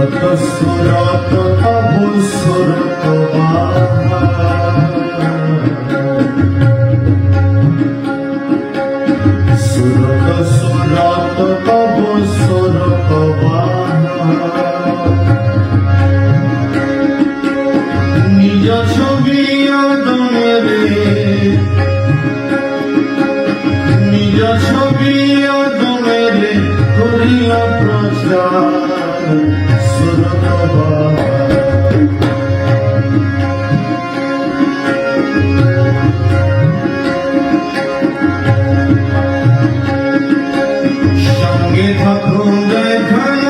সুরত তব সুরত সুরত সুরত তব সুরত নিজ ছবি আদমে নিজ ছবি আদমে করিয়া প্রচার সঙ্গে থাকুন দেখান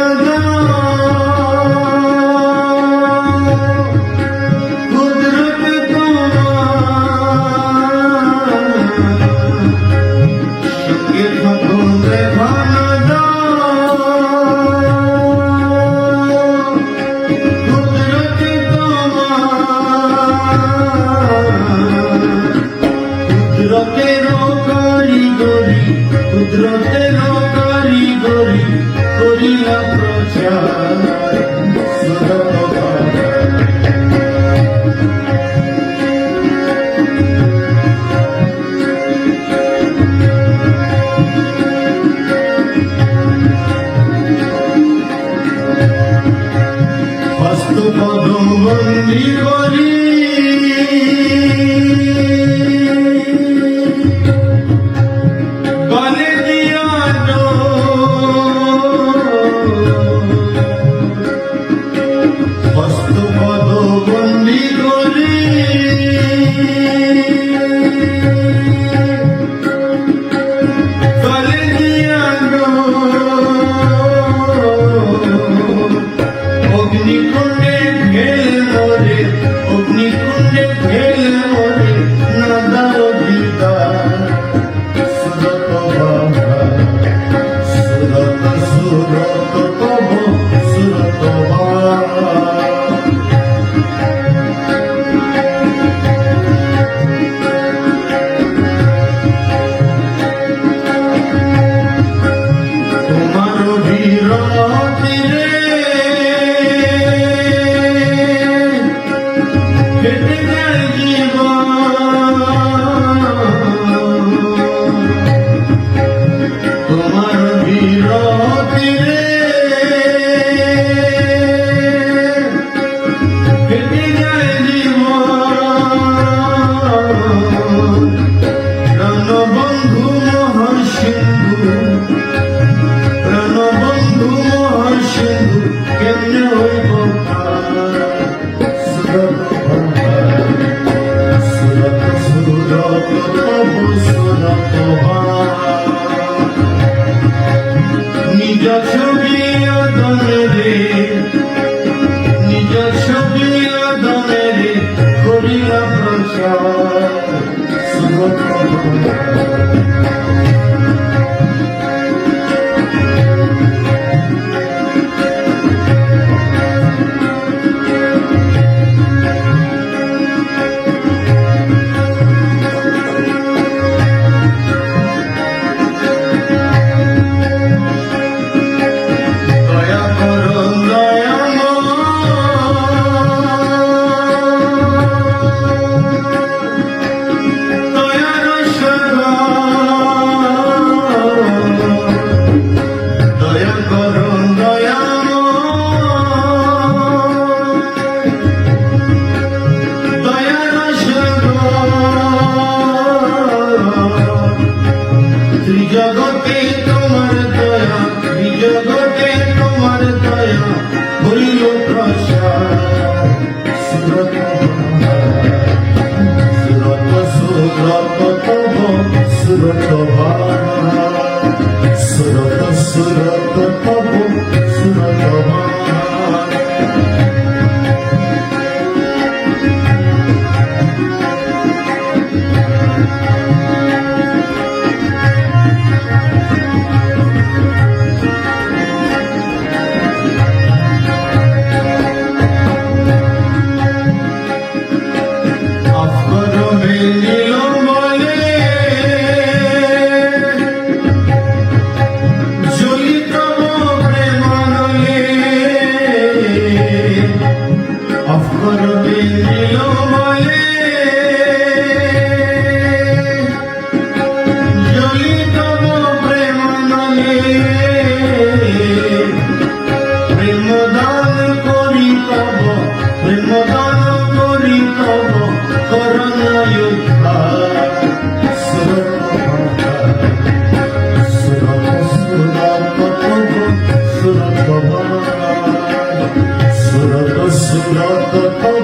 কুদরতে তোমার সঙ্গে থাকুন দেখান কুদরতের কারিগরি করিয়া প্রচার হস্ত পদম বন্দী করি অগ্নিকুণ্ডে ফেল মরে নাদাও গীতা সুরত বাবা সুরত সুরত তব সুরত বাবা তোমার বিরতি রে কেটে যায় জীবন তোমার বিরতি রে কেটে যায় জীবন প্রাণবন্ধু মহাসিন্ধু প্রাণবন্ধু মহাসিন্ধু কেমনে হইব নিজ ছবি আদমে রে নিজ ছবি আদমে রে করিয়া প্রচার সুরত ত্রিজগতে তোমার দয়া ত্রিজগতে তোমার দয়া হইল প্রসার সুরত সুরত সুরত তব সুরত সুরত সুরত তব সুরত জ্বলিত তব